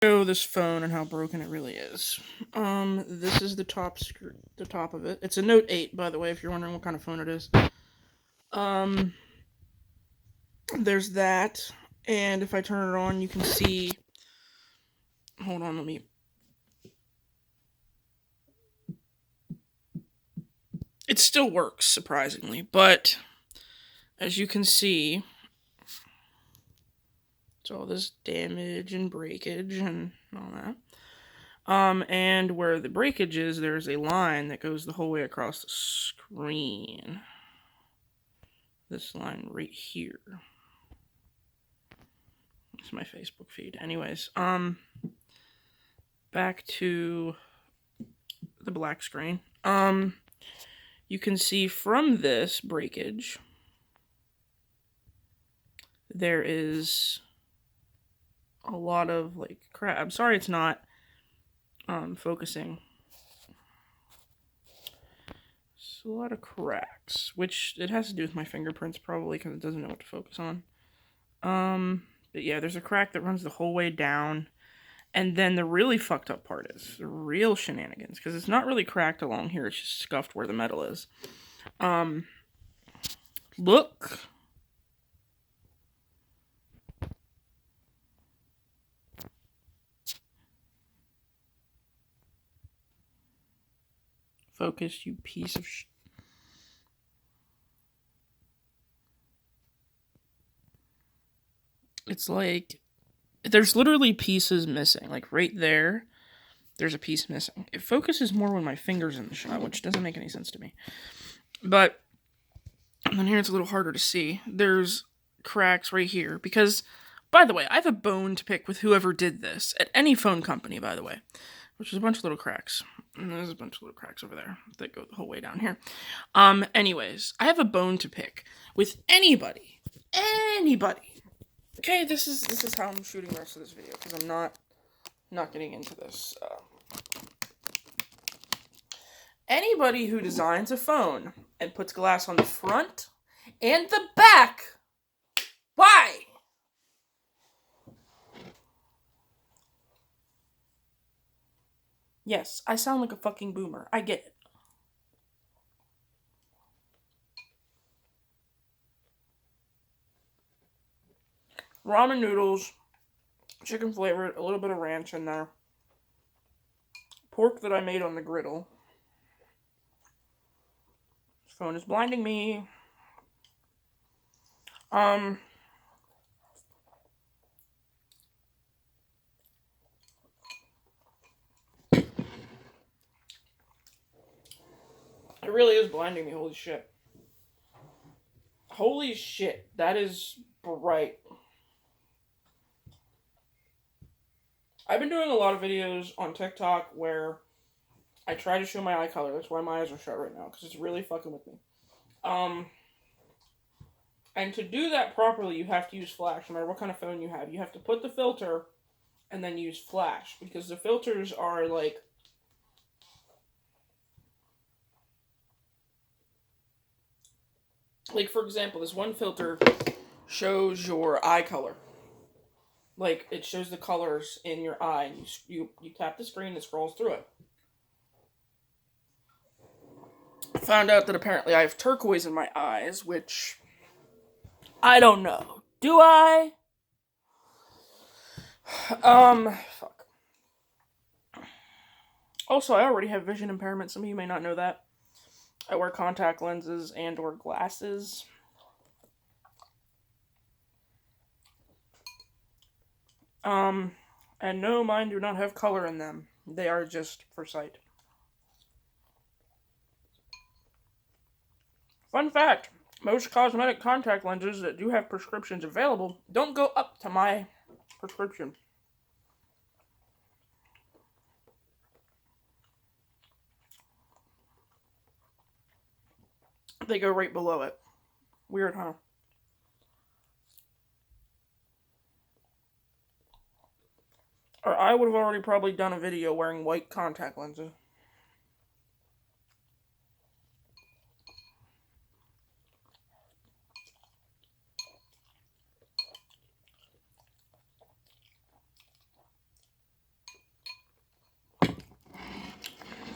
Show this phone and how broken it really is. This is the top of it. It's a Note 8, by the way, if you're wondering what kind of phone it is. Um, there's that, and if I turn it on, you can see. Hold on, let me. It still works, surprisingly, but as you can see, it's all this damage and breakage and all that. And where the breakage is, there's a line that goes the whole way across the screen. This line right here. It's my Facebook feed. Anyways, back to the black screen. You can see from this breakage, there is a lot of like crap. I'm sorry it's not focusing. It's a lot of cracks, which it has to do with my fingerprints probably because it doesn't know what to focus on. But yeah, there's a crack that runs the whole way down. And then the really fucked up part is the real shenanigans, because it's not really cracked along here, it's just scuffed where the metal is. Look. Focus, you piece of sh... It's like, there's literally pieces missing. Like right there, there's a piece missing. It focuses more when my finger's in the shot, which doesn't make any sense to me. But, and then here it's a little harder to see. There's cracks right here, because, by the way, I have a bone to pick with whoever did this, at any phone company, by the way, which is a bunch of little cracks. And there's a bunch of little cracks over there that go the whole way down here. Anyways, I have a bone to pick with anybody. Okay, this is how I'm shooting the rest of this video, because I'm not getting into this. Anybody who designs a phone and puts glass on the front and the back, why? Yes, I sound like a fucking boomer. I get it. Ramen noodles, chicken flavored, a little bit of ranch in there. Pork that I made on the griddle. This phone is blinding me. It really is blinding me, holy shit. Holy shit, that is bright. I've been doing a lot of videos on TikTok where I try to show my eye color. That's why my eyes are shut right now, because it's really fucking with me. And to do that properly, you have to use flash, no matter what kind of phone you have. You have to put the filter and then use flash, because the filters are like... Like, for example, this one filter shows your eye color. Like, it shows the colors in your eye, and you tap the screen and it scrolls through it. I found out that apparently I have turquoise in my eyes, which... I don't know. Do I? Fuck. Also, I already have vision impairment. Some of you may not know that. I wear contact lenses and or glasses. And no, mine do not have color in them. They are just for sight. Fun fact, most cosmetic contact lenses that do have prescriptions available don't go up to my prescription. They go right below it. Weird, huh? Or I would have already probably done a video wearing white contact lenses.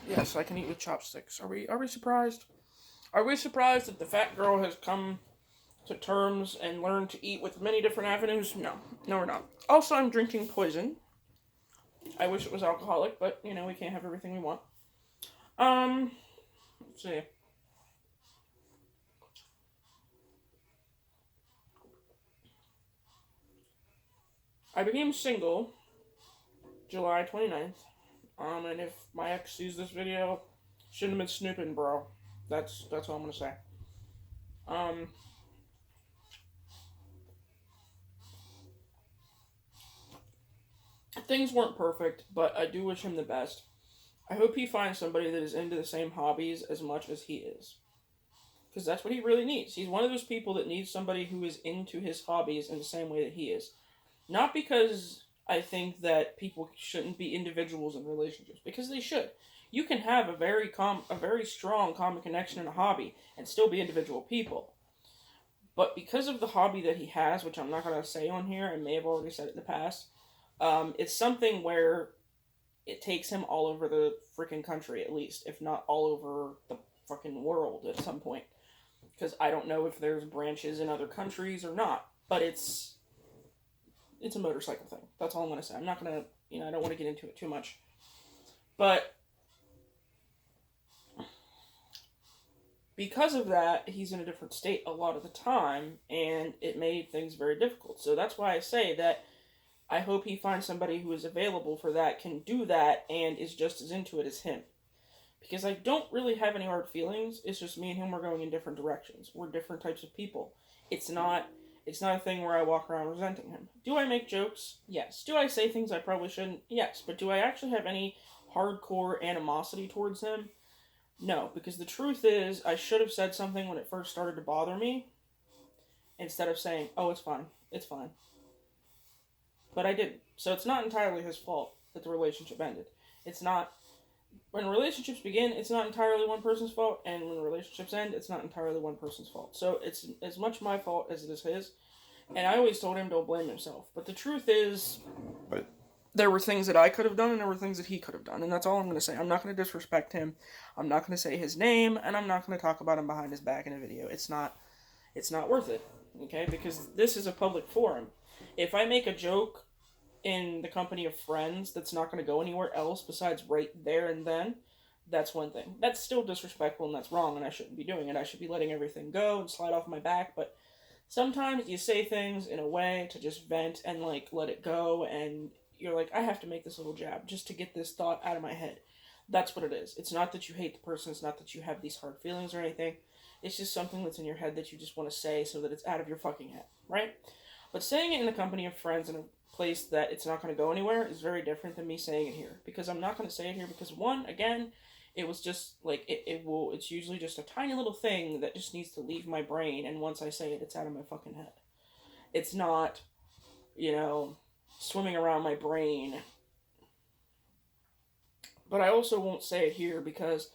Yes, I can eat with chopsticks. Are we surprised? Are we surprised that the fat girl has come to terms and learned to eat with many different avenues? No. No, we're not. Also, I'm drinking poison. I wish it was alcoholic, but, we can't have everything we want. Let's see. I became single July 29th. And if my ex sees this video, shouldn't have been snooping, bro. That's all I'm gonna say. Um, things weren't perfect, but I do wish him the best. I hope he finds somebody that is into the same hobbies as much as he is. Because that's what he really needs. He's one of those people that needs somebody who is into his hobbies in the same way that he is. Not because I think that people shouldn't be individuals in relationships, because they should. You can have a very strong common connection in a hobby and still be individual people. But because of the hobby that he has, which I'm not going to say on here, I may have already said it in the past, it's something where it takes him all over the freaking country, at least, if not all over the fucking world at some point. Because I don't know if there's branches in other countries or not, but it's a motorcycle thing. That's all I'm going to say. I'm not going to, I don't want to get into it too much. But because of that, he's in a different state a lot of the time, and it made things very difficult. So that's why I say that I hope he finds somebody who is available for that, can do that, and is just as into it as him. Because I don't really have any hard feelings. It's just me and him are going in different directions. We're different types of people. It's not a thing where I walk around resenting him. Do I make jokes? Yes. Do I say things I probably shouldn't? Yes. But do I actually have any hardcore animosity towards him? No, because the truth is, I should have said something when it first started to bother me, instead of saying, "Oh, it's fine. It's fine." But I didn't. So it's not entirely his fault that the relationship ended. It's not. When relationships begin, it's not entirely one person's fault, and when relationships end, it's not entirely one person's fault. So it's as much my fault as it is his. And I always told him don't blame himself. But the truth is, there were things that I could have done, and there were things that he could have done, and that's all I'm going to say. I'm not going to disrespect him. I'm not going to say his name, and I'm not going to talk about him behind his back in a video. It's not worth it. Okay, because this is a public forum. If I make a joke in the company of friends that's not going to go anywhere else besides right there and then, that's one thing. That's still disrespectful and that's wrong, and I shouldn't be doing it. I should be letting everything go and slide off my back, but sometimes you say things in a way to just vent and like let it go, and you're like, I have to make this little jab just to get this thought out of my head. That's what it is. It's not that you hate the person, it's not that you have these hard feelings or anything. It's just something that's in your head that you just want to say so that it's out of your fucking head, right? But saying it in the company of friends in a place that it's not going to go anywhere is very different than me saying it here. Because I'm not going to say it here because, one, again, it was just like it's usually just a tiny little thing that just needs to leave my brain, and once I say it, it's out of my fucking head. It's not, you know, swimming around my brain. But I also won't say it here because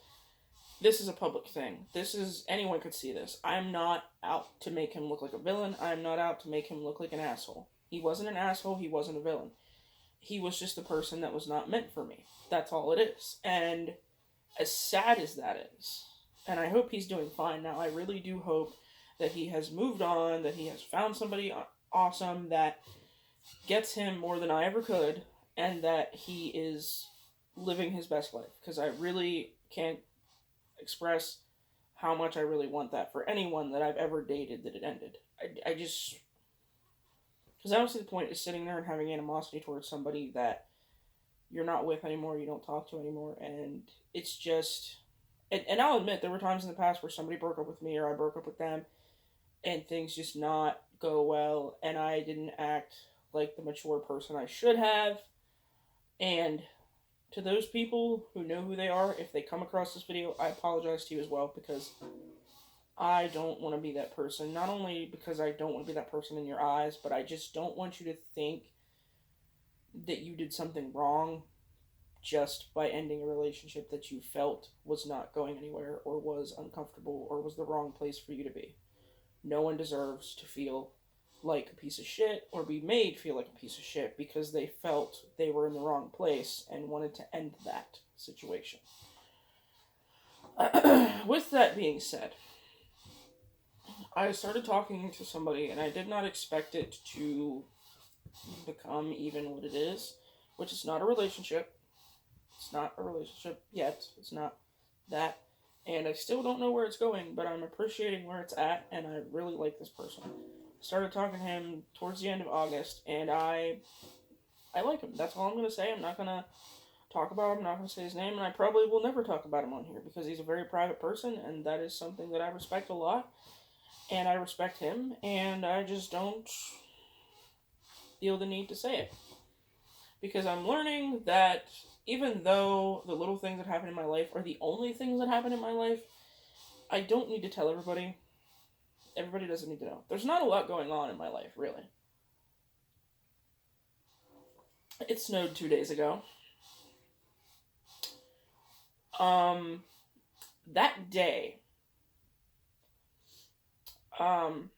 this is a public thing. Anyone could see this. I'm not out to make him look like a villain. I'm not out to make him look like an asshole. He wasn't an asshole. He wasn't a villain. He was just a person that was not meant for me. That's all it is. And as sad as that is, and I hope he's doing fine now. I really do hope that he has moved on, that he has found somebody awesome that gets him more than I ever could, and that he is living his best life. Because I really can't express how much I really want that for anyone that I've ever dated that it ended. I just. Because I don't see the point of sitting there and having animosity towards somebody that you're not with anymore, you don't talk to anymore, and it's just. And I'll admit, there were times in the past where somebody broke up with me or I broke up with them, and things just not go well, and I didn't act like the mature person I should have. And to those people who know who they are, if they come across this video, I apologize to you as well, because I don't want to be that person. Not only because I don't want to be that person in your eyes, but I just don't want you to think that you did something wrong just by ending a relationship that you felt was not going anywhere or was uncomfortable or was the wrong place for you to be. No one deserves to feel like a piece of shit or be made feel like a piece of shit because they felt they were in the wrong place and wanted to end that situation. With that being said, I started talking to somebody and I did not expect it to become even what it is, which is not a relationship. It's not a relationship yet. It's not that. And I still don't know where it's going, but I'm appreciating where it's at, and I really like this person. Started talking to him towards the end of August, and I like him. That's all I'm gonna say. I'm not gonna talk about him. I'm not gonna say his name, and I probably will never talk about him on here because he's a very private person, and that is something that I respect a lot. And I respect him, and I just don't feel the need to say it because I'm learning that even though the little things that happen in my life are the only things that happen in my life, I don't need to tell everybody. Everybody doesn't need to know. There's not a lot going on in my life, really. It snowed 2 days ago. Um, that day, um,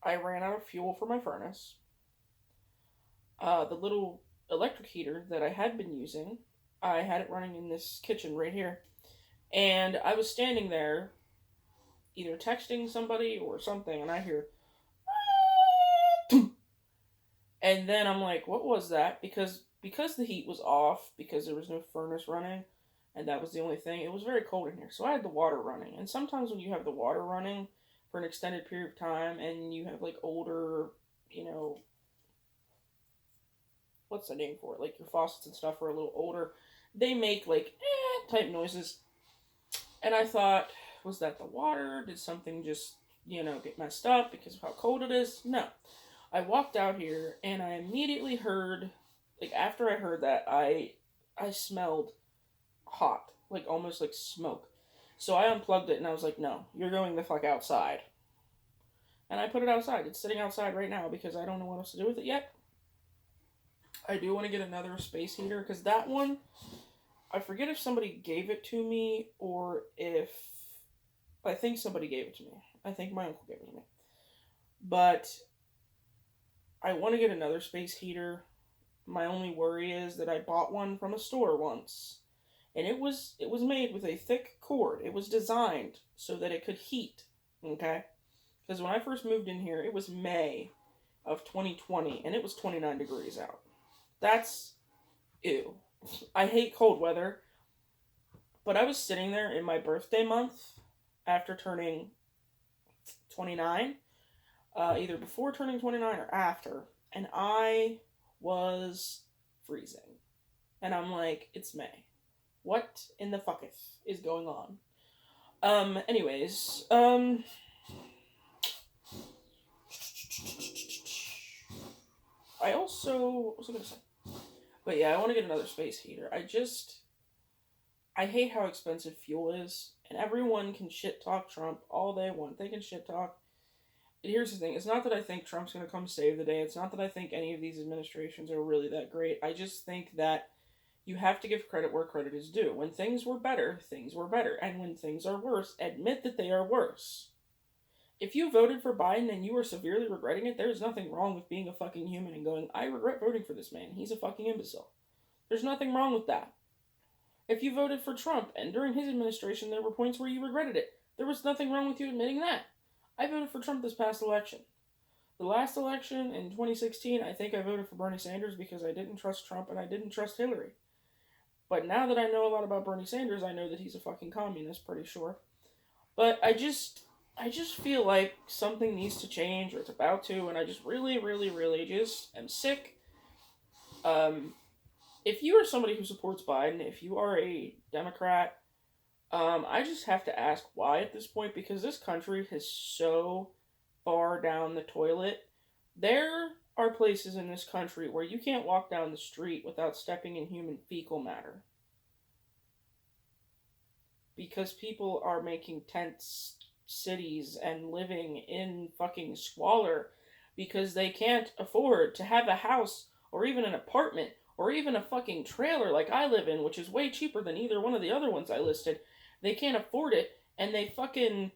I ran out of fuel for my furnace. The little electric heater that I had been using, I had it running in this kitchen right here. And I was standing there, either texting somebody or something, and I hear, and then I'm like, what was that? Because the heat was off, because there was no furnace running, and that was the only thing. It was very cold in here, so I had the water running. And sometimes when you have the water running for an extended period of time, and you have like older, you know, what's the name for it? Like your faucets and stuff are a little older. They make like type noises. And I thought, was that the water? Did something just, get messed up because of how cold it is? No. I walked out here and I immediately heard, like after I heard that, I smelled hot, like almost like smoke. So I unplugged it and I was like, no, you're going the fuck outside. And I put it outside. It's sitting outside right now because I don't know what else to do with it yet. I do want to get another space heater because that one, I forget if somebody gave it to me or if I think somebody gave it to me. I think my uncle gave it to me. But I want to get another space heater. My only worry is that I bought one from a store once, and it was made with a thick cord. It was designed so that it could heat. Okay, because when I first moved in here, it was May of 2020, and it was 29 degrees out. That's ew. I hate cold weather, but I was sitting there in my birthday month after turning 29, either before turning 29 or after, and I was freezing. And I'm like, it's May. What in the fucketh is going on? Anyways, I also, what was I gonna say? But yeah, I want to get another space heater. I hate how expensive fuel is, and everyone can shit talk Trump all they want. They can shit talk. And here's the thing: it's not that I think Trump's gonna come save the day. It's not that I think any of these administrations are really that great. I just think that you have to give credit where credit is due. When things were better, things were better, and when things are worse, admit that they are worse. If you voted for Biden and you are severely regretting it, there's nothing wrong with being a fucking human and going, I regret voting for this man. He's a fucking imbecile. There's nothing wrong with that. If you voted for Trump and during his administration there were points where you regretted it, there was nothing wrong with you admitting that. I voted for Trump this past election. The last election in 2016, I think I voted for Bernie Sanders because I didn't trust Trump and I didn't trust Hillary. But now that I know a lot about Bernie Sanders, I know that he's a fucking communist, pretty sure. But I just feel like something needs to change, or it's about to, and I just really, really, really just am sick. If you are somebody who supports Biden, if you are a Democrat, I just have to ask why at this point, because this country is so far down the toilet. There are places in this country where you can't walk down the street without stepping in human fecal matter. Because people are making tent cities and living in fucking squalor because they can't afford to have a house or even an apartment or even a fucking trailer like I live in, which is way cheaper than either one of the other ones I listed. They can't afford it, and they fucking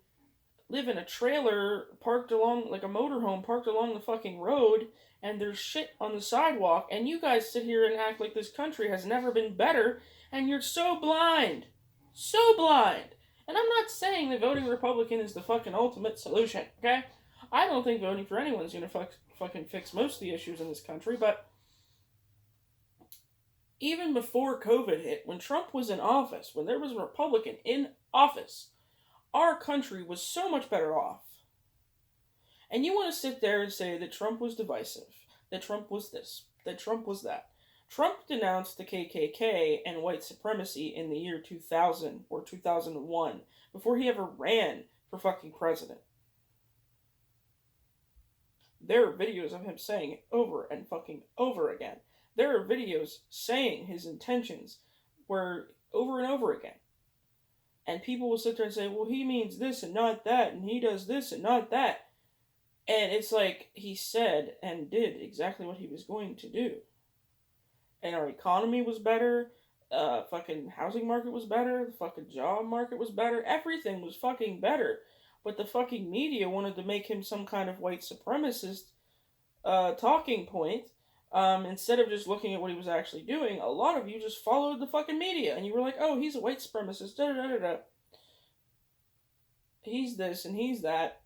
live in a trailer parked along, like a motorhome parked along the fucking road, and there's shit on the sidewalk, and you guys sit here and act like this country has never been better, and you're so blind. So blind. And I'm not saying that voting Republican is the fucking ultimate solution, okay? I don't think voting for anyone's gonna fucking fix most of the issues in this country, but even before COVID hit, when Trump was in office, when there was a Republican in office, our country was so much better off. And you want to sit there and say that Trump was divisive, that Trump was this, that Trump was that. Trump denounced the KKK and white supremacy in the year 2000 or 2001 before he ever ran for fucking president. There are videos of him saying it over and fucking over again. There are videos saying his intentions were over and over again. And people will sit there and say, well, he means this and not that, and he does this and not that. And it's like he said and did exactly what he was going to do. And our economy was better, fucking housing market was better, the fucking job market was better, everything was fucking better. But the fucking media wanted to make him some kind of white supremacist talking point. Instead of just looking at what he was actually doing, a lot of you just followed the fucking media, and you were like, oh, he's a white supremacist, da-da-da-da-da. He's this and he's that.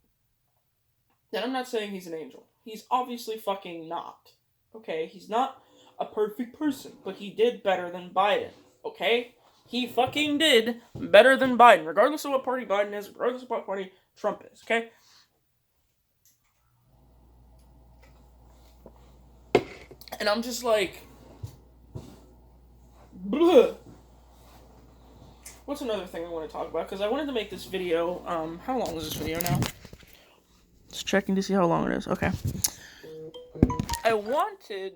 And I'm not saying he's an angel. He's obviously fucking not. Okay? He's not a perfect person, but he did better than Biden. Okay? He fucking did better than Biden, regardless of what party Biden is, regardless of what party Trump is. Okay? And I'm just like, bleh. What's another thing I want to talk about? Because I wanted to make this video, how long is this video now? Just checking to see how long it is. Okay. I wanted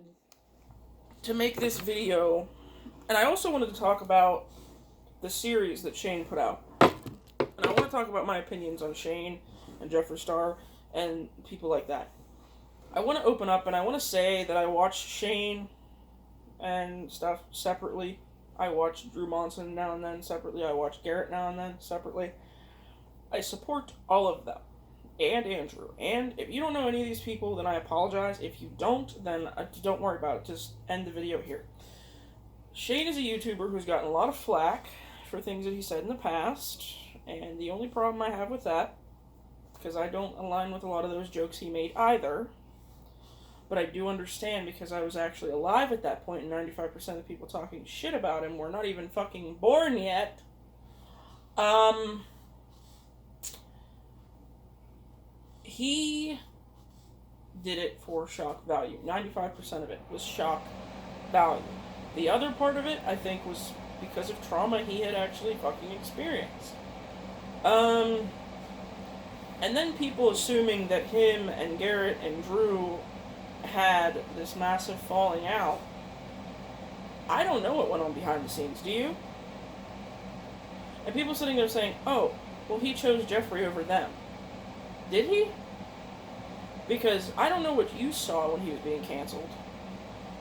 to make this video, and I also wanted to talk about the series that Shane put out. And I want to talk about my opinions on Shane and Jeffree Star and people like that. I want to open up and I want to say that I watch Shane and stuff separately. I watch Drew Monson now and then separately. I watch Garrett now and then separately. I support all of them. And Andrew. And if you don't know any of these people, then I apologize. If you don't, then don't worry about it. Just end the video here. Shane is a YouTuber who's gotten a lot of flack for things that he said in the past. And the only problem I have with that, because I don't align with a lot of those jokes he made either, but I do understand because I was actually alive at that point, and 95% of the people talking shit about him were not even fucking born yet. He did it for shock value. 95% of it was shock value. The other part of it, I think, was because of trauma he had actually fucking experienced. And then people assuming that him and Garrett and Drew had this massive falling out. I don't know what went on behind the scenes, do you? And people sitting there saying, oh, well, he chose Jeffree over them. Did he? Because I don't know what you saw when he was being canceled,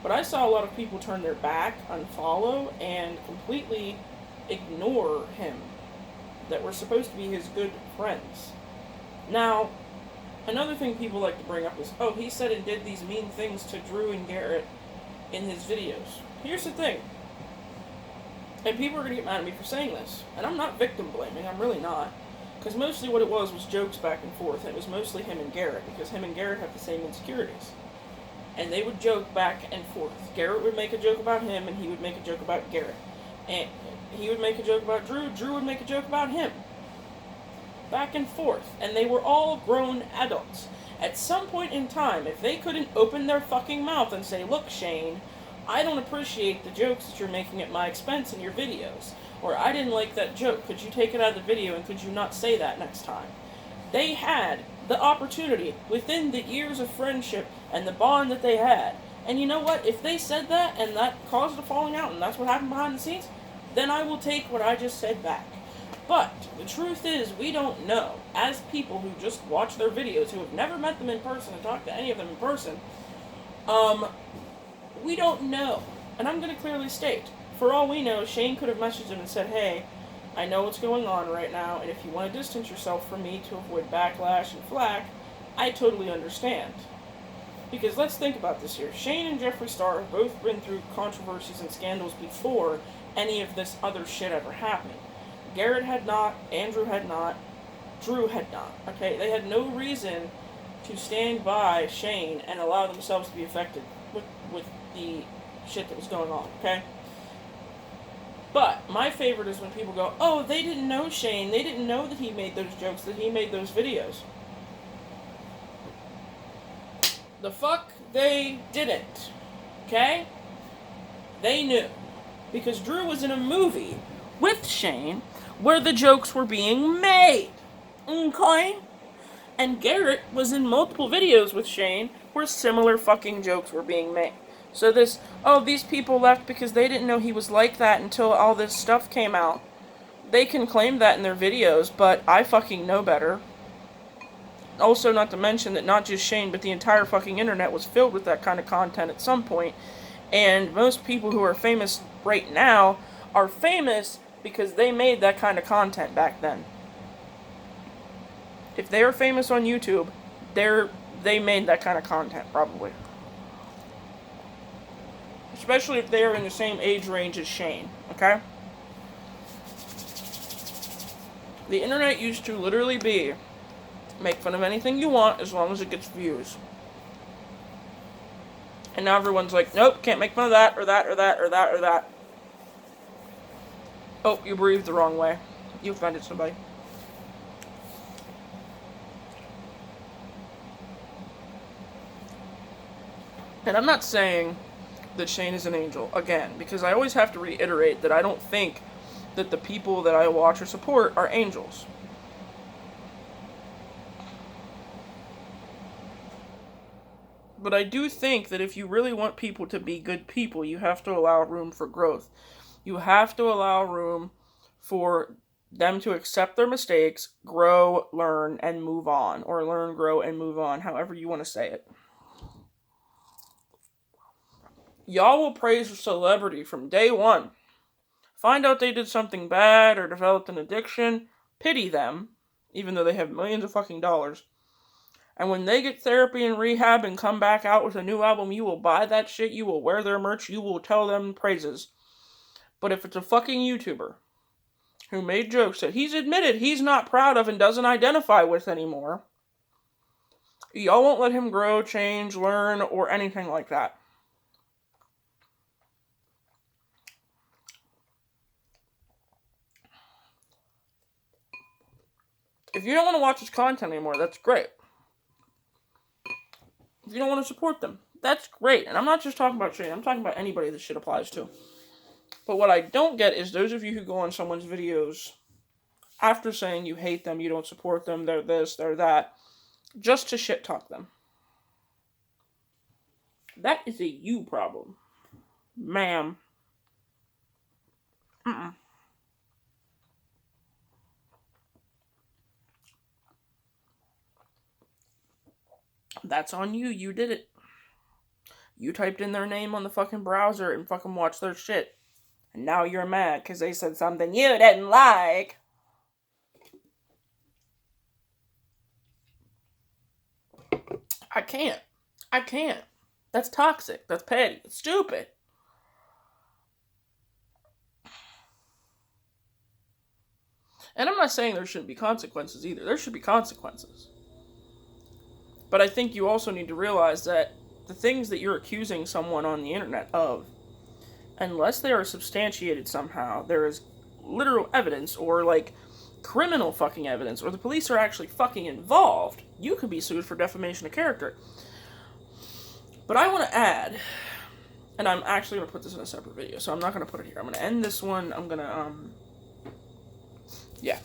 but I saw a lot of people turn their back, unfollow, and completely ignore him that were supposed to be his good friends. Now, another thing people like to bring up is, oh, he said and did these mean things to Drew and Garrett in his videos. Here's the thing. And people are going to get mad at me for saying this. And I'm not victim blaming. I'm really not. Because mostly what it was jokes back and forth. And it was mostly him and Garrett. Because him and Garrett have the same insecurities. And they would joke back and forth. Garrett would make a joke about him, and he would make a joke about Garrett. And he would make a joke about Drew. Drew would make a joke about him. Back and forth. And they were all grown adults. At some point in time, if they couldn't open their fucking mouth and say, look, Shane, I don't appreciate the jokes that you're making at my expense in your videos. Or, I didn't like that joke. Could you take it out of the video and could you not say that next time? They had the opportunity within the years of friendship and the bond that they had. And you know what? If they said that and that caused a falling out and that's what happened behind the scenes, then I will take what I just said back. But the truth is, we don't know. As people who just watch their videos, who have never met them in person and talked to any of them in person, we don't know. And I'm going to clearly state, for all we know, Shane could have messaged him and said, hey, I know what's going on right now, and if you want to distance yourself from me to avoid backlash and flack, I totally understand. Because let's think about this here. Shane and Jeffree Star have both been through controversies and scandals before any of this other shit ever happened. Garrett had not, Andrew had not, Drew had not. Okay, they had no reason to stand by Shane and allow themselves to be affected with the shit that was going on, okay? But my favorite is when people go, oh, they didn't know Shane, they didn't know that he made those jokes, that he made those videos. The fuck they didn't, okay? They knew. Because Drew was in a movie with Shane where the jokes were being made, okay? And Garrett was in multiple videos with Shane where similar fucking jokes were being made. So this, oh, these people left because they didn't know he was like that until all this stuff came out. They can claim that in their videos, but I fucking know better. Also, not to mention that not just Shane, but the entire fucking internet was filled with that kind of content at some point. And most people who are famous right now are famous because they made that kind of content back then. If they are famous on YouTube, they made that kind of content, probably. Especially if they are in the same age range as Shane, okay? The internet used to literally be, make fun of anything you want as long as it gets views. And now everyone's like, nope, can't make fun of that, or that, or that, or that, or that. Oh, you breathed the wrong way. You offended somebody. And I'm not saying that Shane is an angel, again, because I always have to reiterate that I don't think that the people that I watch or support are angels. But I do think that if you really want people to be good people, you have to allow room for growth. You have to allow room for them to accept their mistakes, grow, learn, and move on. Or learn, grow, and move on, however you want to say it. Y'all will praise a celebrity from day one. Find out they did something bad or developed an addiction, pity them, even though they have millions of fucking dollars. And when they get therapy and rehab and come back out with a new album, you will buy that shit, you will wear their merch, you will tell them praises. But if it's a fucking YouTuber who made jokes that he's admitted he's not proud of and doesn't identify with anymore, y'all won't let him grow, change, learn, or anything like that. If you don't want to watch his content anymore, that's great. If you don't want to support them, that's great. And I'm not just talking about Shane, I'm talking about anybody this shit applies to. But what I don't get is those of you who go on someone's videos after saying you hate them, you don't support them, they're this, they're that, just to shit talk them. That is a you problem. Ma'am. That's on you. You did it. You typed in their name on the fucking browser and fucking watched their shit. And now you're mad because they said something you didn't like. I can't. That's toxic. That's petty. It's stupid. And I'm not saying there shouldn't be consequences either. There should be consequences. But I think you also need to realize that the things that you're accusing someone on the internet of, unless they are substantiated somehow, there is literal evidence or like criminal fucking evidence, or the police are actually fucking involved, you could be sued for defamation of character. But I want to add, and I'm actually going to put this in a separate video, so I'm not going to put it here. I'm going to end this one. I'm going to, yeah.